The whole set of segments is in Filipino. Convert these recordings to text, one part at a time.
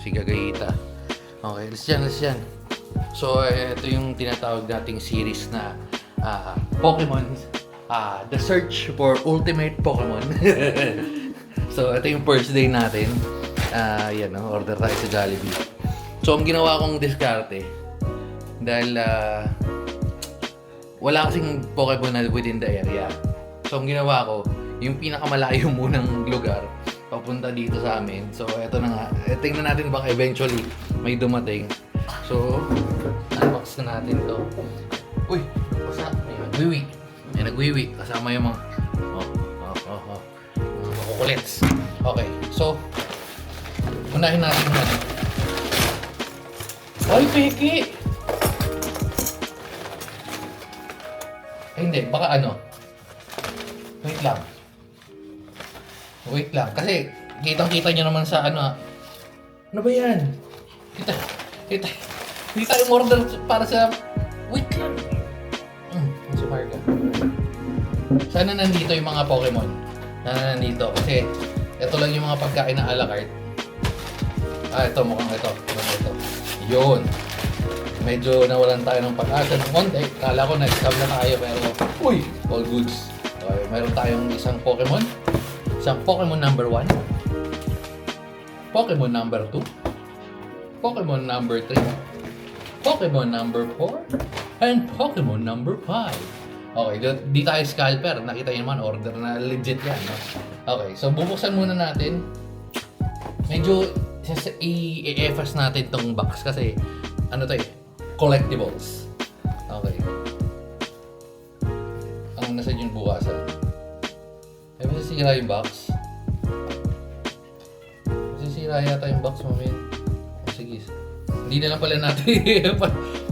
Si Gagayita. Okay, let's yan. So, ito yung tinatawag nating series na Pokemon. The Search for Ultimate Pokemon. So, ito yung first day natin. Yan, order tayo sa Jollibee. So, ang ginawa kong diskarte, dahil wala kasing Pokemon na within the area. So, ang ginawa ko, yung pinakamalayo munang lugar, papunta dito sa amin. So, eto na nga. Tingnan natin baka eventually may dumating. So, unbox na natin to. Uy! May nagwiwi. May nagwiwi. Kasama yung mga... mga makukulits. Okay. So, unahin natin yung ano. Ay, peki! Ay, hindi. Baka ano. Wait lang. Kasi, kitang-kita nyo naman sa ano. Ano ba yan? Kita. Hindi tayo order para sa... Wait lang. Si Marga. Sana nandito yung mga Pokemon. Sana nandito. Kasi, ito lang yung mga pagkain na a la carte. Ito. Mukhang ito. Yun. Medyo nawalan tayo ng pag-asa ng konti. Kala ko na-scam na tayo pero... Uy! All goods. Okay, meron tayong isang Pokemon. Isang Pokemon number 1. Pokemon number 2. Pokemon number 3. Pokemon number 4. And Pokemon number 5. Okay, di tayo scalper. Nakita nyo naman, order na legit yan. No? Okay, so bubuksan muna natin. Medyo i-e-fast natin tong box kasi ano to collectibles. Okay. Ang nasa dyan bukasan. Ay, masisira yung box. Masisira yata yung box, mamin. Sige. Hindi na lang pala natin.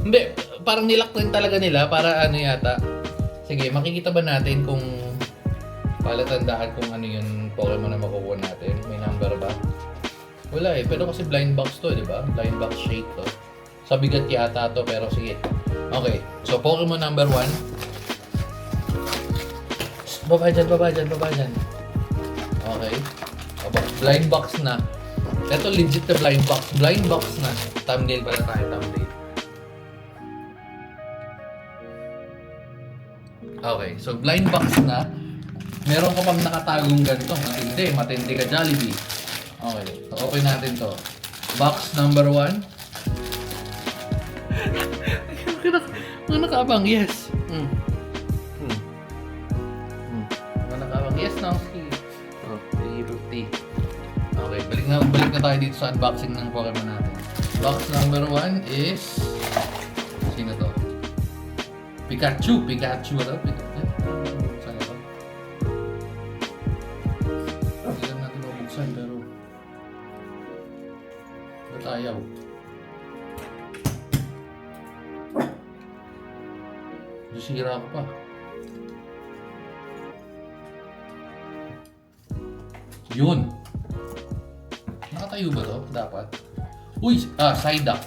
Hindi, parang nilock rin talaga nila para ano yata. Sige, makikita ba natin kung palatandaan kung ano yung Pokemon na makukuha natin? May number ba? Wala pero kasi blind box to, di ba? Blind box shade to. Sa bigat yata to, pero sige. Okay, so Pokemon number 1. Baba dyan. Okay. Blind box na. Ito legit na blind box. Blind box na. Thumbnail pala tayo, thumbnail. Okay, so blind box na. Meron ka pang nakatagong ganito. Matindi ka Jollibee. Okay, so open natin to. Box number 1. Mga nakaabang, yes. Mga nakaabang, yes na. Oh, 350. Okay, balik na tayo dito sa unboxing ng Pokemon natin. Box number 1 is... Sino to? Pikachu. Ano? Saan ito? Hindi lang natin mabuksan pero... Ba't ayaw? Sira ko pa. Yun. Nakatayo ba to? Dapat. Uy! Psyduck.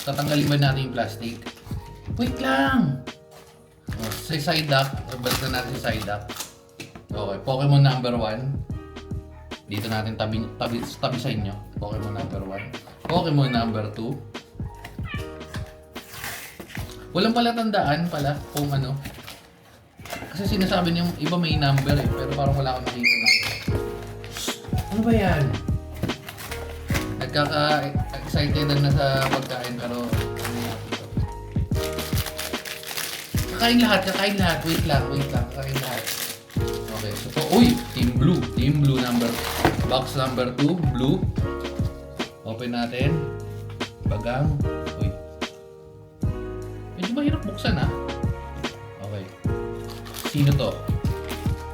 Tatanggalin ba natin yung plastic? Wait lang! Si Psyduck. Basta natin si Psyduck. Okay. Pokemon number 1. Dito natin tabi sa inyo. Pokemon number 1. Pokemon number 2. Walang palatandaan pala kung ano. Kasi sinasabi niyo iba may number pero parang wala akong nakita number. Ano ba yan? Nagkaka-excited na sa pagkain pero ano natin ito? Kakain lahat. Wait lang. Kakain lahat. Okay, so to, Team Blue number. Box number 2, blue. Open natin. Bagang. Medyo mahirap buksan Okay. Sino to?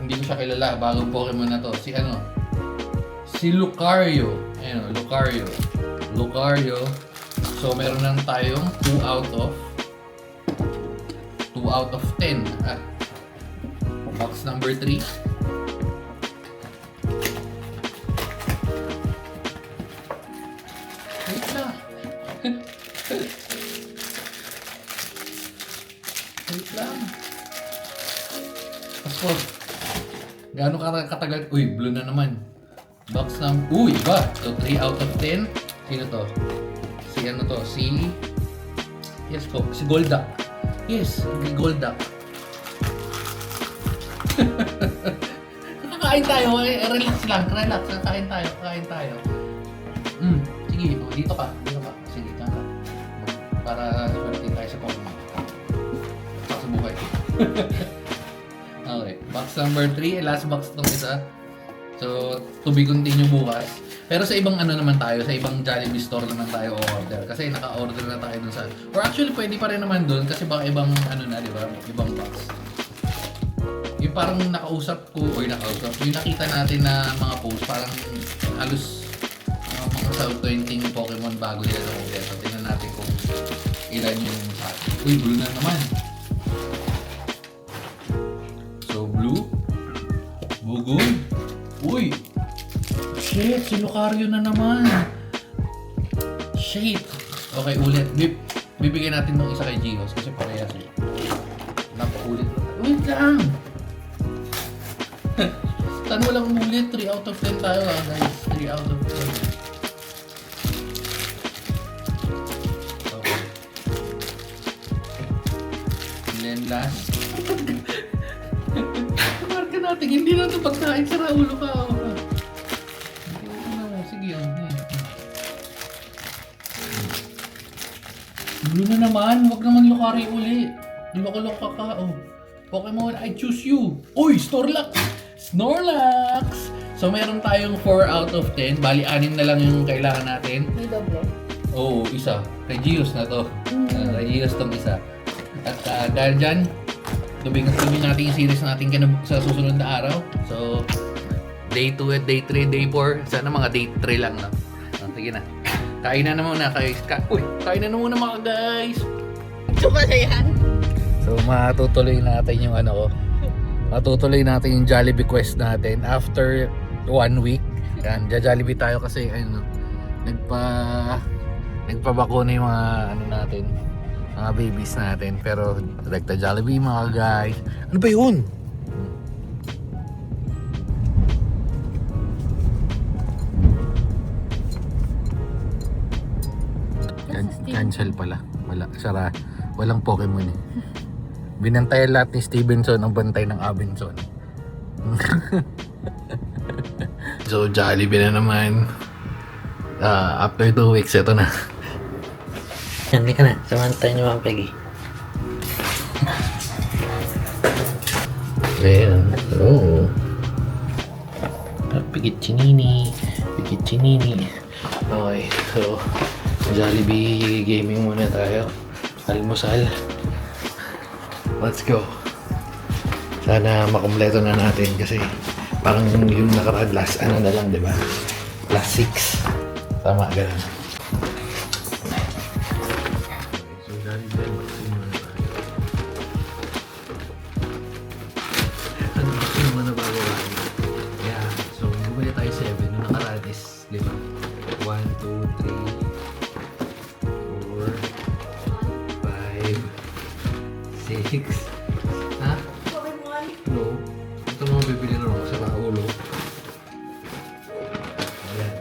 Hindi ko siya kilala. Bagong Pokemon na to. Si Lucario. Ayan Lucario. So meron lang tayong 2 out of 10. Box number 3. Wait lang. Wait lang. Passport. Gaano katagal? Uy, blue na naman. Box number... Uy, iba! So, 3 out of 10. Sino to? Si ano to? Si... Yes po, si Golduck. Yes, si Golduck. Kakain tayo, relax lang, relax. Kakain tayo. Sige, dito ka. Sige, dito ka. Para swerte tayo sa Pokemon. Sa buhay. Okay, box number 3, last box tong isa. So, to be continue bukas. Pero sa ibang ano naman tayo, sa ibang Jollibee store naman tayo order. Kasi naka-order na tayo dun sa... Or actually, pwede pa rin naman dun kasi baka ibang ano na, di ba? Ibang box. Yung parang nakausap ko, or yung nakita natin na mga post, parang halos mga sa 20 Pokemon bago nila na order. So, tingnan natin kung ilan yung sa atin. Uy, blue na naman. So, blue. Bugong. Uy! Shit! Si Lucario na naman! Shit! Okay, ulit. Bibigyan natin ng isa kay Gios kasi parehas eh. Napaulit. Wait lang! Saan walang ulit? 3 out of 10 tayo guys. 3 out of 10. Okay. And then last. Marka natin, hindi na ito pagkain sa raulo ka. Sige yan. Blue na naman, wag naman Lucario uli. Loko-loko ka. Pokemon, I choose you. Uy, Snorlax! So meron tayong 4 out of 10. Bali, 6 na lang yung kailangan natin. May doble. Oo, isa. Kay Gios na to. Kay Gios tong isa. At dahil dyan, tuloy natin yung series natin sa susunod na araw. So, day 2 at day 3, day 4. Sana mga day 3 lang, no? Sige na. Kain na muna, guys. Kain na muna mga guys. Ito pala yan. So, matutuloy natin yung ano ko. Matutuloy natin yung Jollibee quest natin after 1 week. Yan, Jollibee tayo kasi ano, nagpabakuna yung mga ano natin, mga babies natin. Pero direkta Jollibee mga guys. Ano ba yun? Cancel pala. Wala. Sara. Walang Pokemon eh. Binantayan lahat ni Stevenson ang bantay ng Abenson. So Jollibee na naman. After 2 weeks, ito na. Hindi ka na. Samantayin niyo mga Peggy. Ayan. Oo. Pigit chinini. Okay. So, Jollibee gaming muna tayo. Almusal. Let's go. Sana makumpleto na natin kasi parang yung nakaraan last ano na lang, di ba? Last 6. Tama, ganun. So, Jollibee, vaccine muna tayo. Ano, vaccine muna bago tayo. Yeah, so bumili tayo 7. Yung nakaraan is 5. 1, 2, 3, 4, 5, 6. Ha? Pokemon. No. Ito mga bibili na ako sa Raulo. Ayan.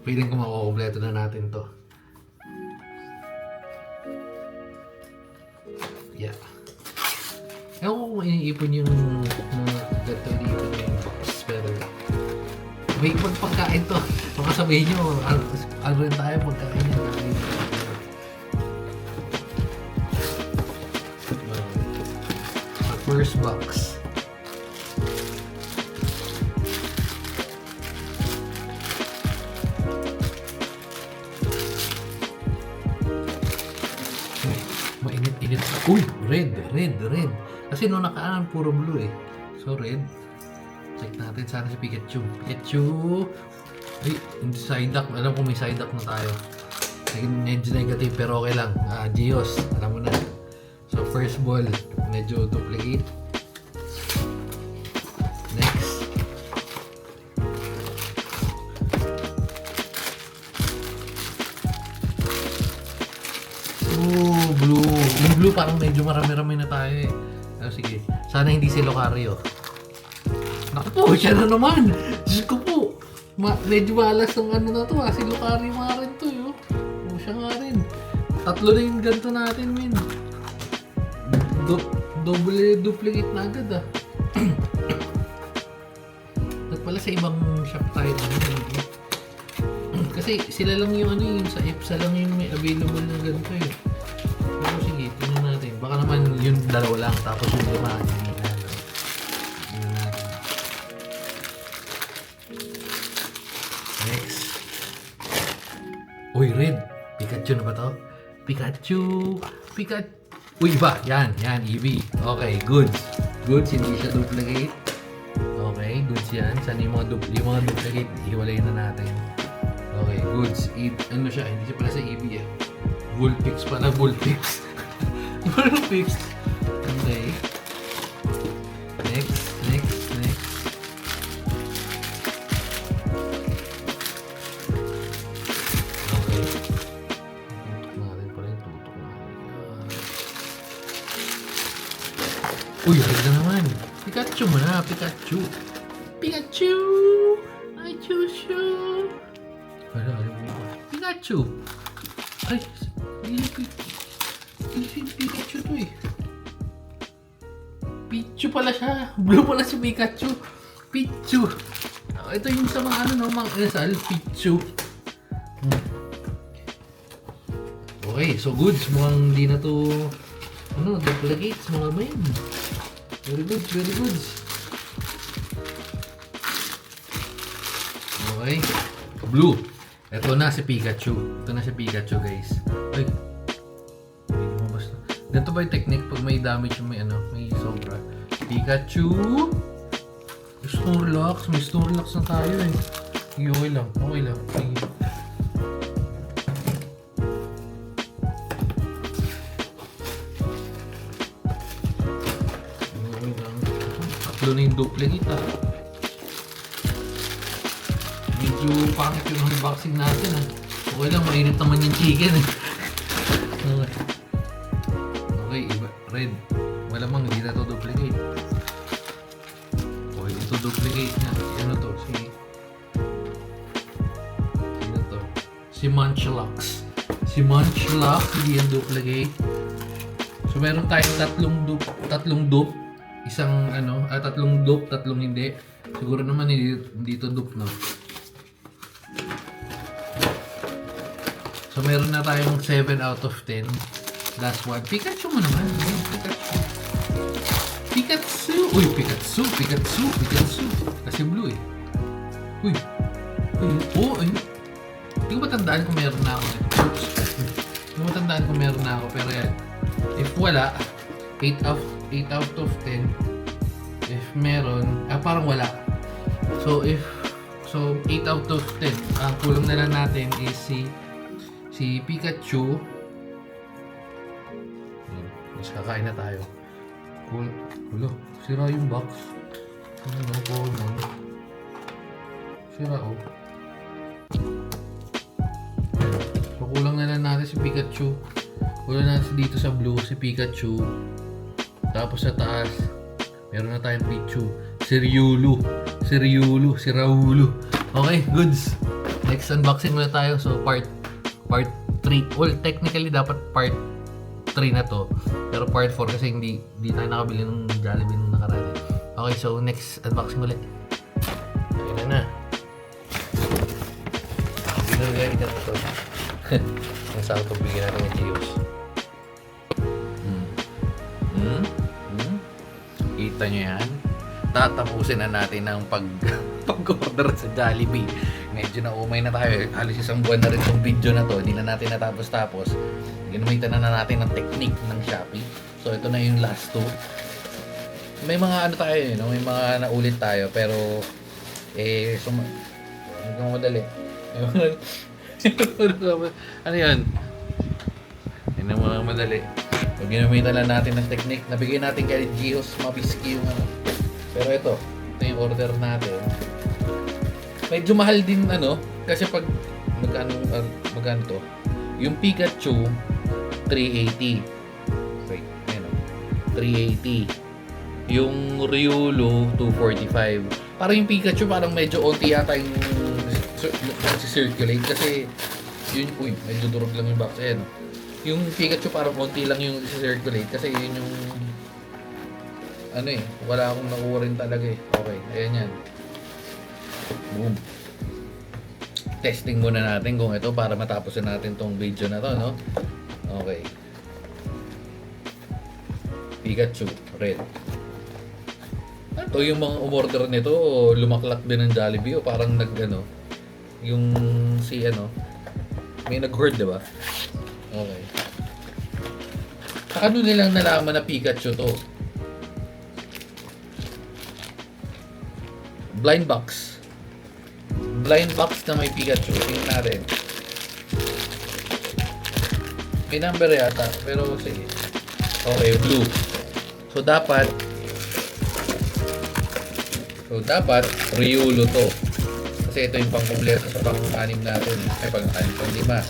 Feeling ko makukompleto na natin to. Yeah. Ewan ko kung iniipon yung gato dito yung box. Pero may pagpagkain to. Baka sabihin nyo, ano rin tayo pagkain yan. First box. Mainit-init. Uy! Red. Kasi nung nakaan, puro blue eh. So red. Check natin sana si Pikachu. Ay, hindi Psyduck. Alam ko may Psyduck na tayo. Medyo negative pero okay lang. Gios. Alam mo na. So first ball, medyo duplicate. Next. Blue. Yung blue parang medyo marami-rami na tayo eh. Pero sige, sana hindi si Lucario. Naku, Oh, siya na naman. Diyos ko po. Medyo malas ang ano na to ha. Si Lucario nga rin to yun. Oh, siya nga rin. Tatlo na yung ganito natin, min. Duplicate na agad ah. At pala sa ibang shop tayo na kasi sila lang yung ano yung sa EPSA lang yung may available na ganito eh. Pero sige, tingnan natin. Baka naman yung dalawa lang tapos yung lima. Next. Uy, red. Pikachu na ba to? Pikachu. Uy, iba. Yan, Eevee. Okay, goods. Goods, hindi siya duplicate. Okay, goods yan. Saan yung mga duplicate? Hiwalayin na natin. Okay, goods. Ano siya? Hindi siya pala sa Eevee eh. Vulpix pala, Vulpix. Vulpix. Okay. Next. Okay. Tutok natin pala yung tutok natin. Uy, red na naman. Pikachu mo na, Pikachu. I choose you. Ano mo ba? Pikachu! Ay, hindi Pikachu to eh. Pichu pala siya. Blue pala si Pikachu. Pichu. Ito yung sa mga ano no, mga Rizal. Pichu. Okay, so goods. Mukhang hindi na to duplicates mga men. Very good. Okay. Blue. Ito na si Pikachu. Guys. Ay. Hindi lumabas na. Ganito ba yung technique pag may damage yung may sobra? Pikachu. Snorlax. May Snorlax na tayo eh. Okay lang. Sige. Tatlo na yung duplicate ah. Medyo pangit yung unboxing natin ah. Okay lang, mainit naman yung chicken eh. Okay, iba. Red. Malamang hindi na to duplicate. Okay, ito duplicate nga. Ano to? Sino to? Si Munchlax. Hindi yung duplicate. So meron tayong tatlong dupe. Isang tatlong dupe, tatlong hindi. Siguro naman hindi to dupe no. So meron na tayong 7 out of 10. Last one. Pikachu mo naman. Pikachu. Uy, Pikachu. Kasi blue eh. Uy. Oh, ayun. Hindi ko matandaan kung meron na ako. Pero yan. If wala, 8 out of 10. If meron, parang wala. So 8 out of 10. Ang kulang na lang natin is si Pikachu. Mas kakain na tayo. Cool. Wala, sira yung box. Ano po naman? Sira oh. So kulang na lang natin si Pikachu. Kulang na dito sa blue si Pikachu. Tapos sa taas, meron na tayong Pichu. Si Riolu. Si Raulu. Okay, goods. Next unboxing muna tayo. So part 3. Well, technically dapat part 3 na to. Pero part 4 kasi hindi tayo nakabili ng Jollibee nung nakaraan. Okay, so next unboxing ulit. Ayun na. Binagay ka to. Ang sakot kong bigyan natin ng Gios. Kita nyo yan? Tatapusin na natin ang pag-order sa Jollibee. Medyo naumay na tayo. Halos isang buwan na rin itong video na to. Hindi na natin natapos-tapos. Ginamitan na natin ng technique ng Shopee. So ito na yung last two. May mga tayo no? May mga naulit tayo. Pero hanggang madali. Ano yan? Hindi na mga madali. So, ginamitan lang natin ng technique. Nabigay natin kay Gios Mabiski yung Pero ito yung order natin. Medyo mahal din kasi pag magkano to? Yung Pikachu 380. Wait, ayun 380. Yung Riolu 245. Parang yung Pikachu, parang medyo onti yata yung circulate kasi yun, uy, medyo durog lang yung box. Ayan, yung Pikachu parang onti lang yung circulate kasi yun yung ano eh, wala akong nakuha rin talaga eh. Okay, ayan yan. Boom. Testing muna natin kung ito para matapos na natin tong video na to, no? Okay. Pikachu, red. Ito yung mga umorder nito, lumaklak din ng Jollibee o parang ano, yung si ano, may nag-hoard, diba? Okay. Paano nilang nalaman na Pikachu to? Blind box. Blind box na may Pikachu. Tingnan natin. May number yata, pero sige. Okay, blue. So dapat Riolu to. Kasi ito yung pang-kompleto sa pang-anim natin. Ay, pang-anim, pang-lima.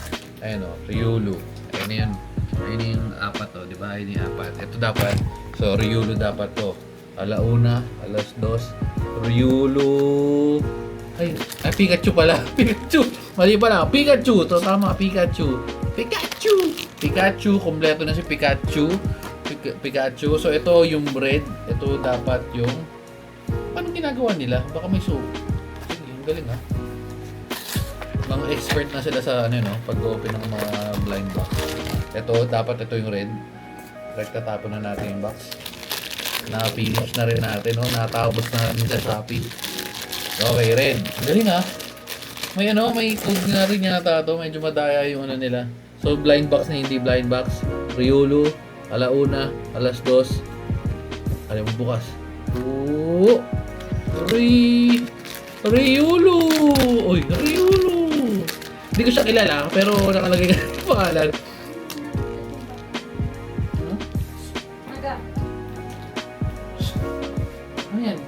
Ayan o, Riolu. Ayan na yun. Ayan yung apat o, di ba? Ayan yung apat. Ito dapat. So, Riolu dapat to. Alauna, alas dos. Riolu. Ay, Pikachu pala. Pikachu. Mali pala. Pikachu. To, tama. Pikachu. Pikachu. Kompleto na si Pikachu. Pikachu. So, ito yung red. Ito dapat yung... Paano ginagawa nila? Baka may Sige, ang galing ha. Mga expert na sila sa ano, no? Pag-open ng mga blind box. Ito, dapat ito yung red. Tatapon na natin yung box. Na-finish na rin natin, no? Natapos na natin sa Shopee. Okay, red. Ang galing ha. May code na rin yata ito. Medyo madaya yung ano nila. So, blind box na hindi blind box. Riolu, alauna, alas dos. Alam mo bukas. Oo! Riolu! Uy, Riolu! Hindi ko siya kilala, pero nakalagay ka ng pangalan. Maga. Ano yan?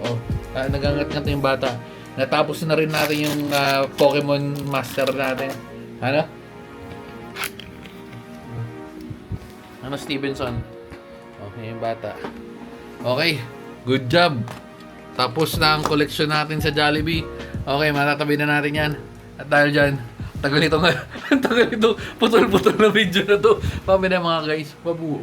Oh, nagangat-ngat na yung bata. Natapos na rin natin yung Pokemon Master natin. Ano? Ano, Stevenson? Okay, yung bata. Okay, good job. Tapos na ang collection natin sa Jollibee. Okay, matatabi na natin yan. At dahil dyan, tagal ito putol-putol na video na to. Pami na mga guys. Babu.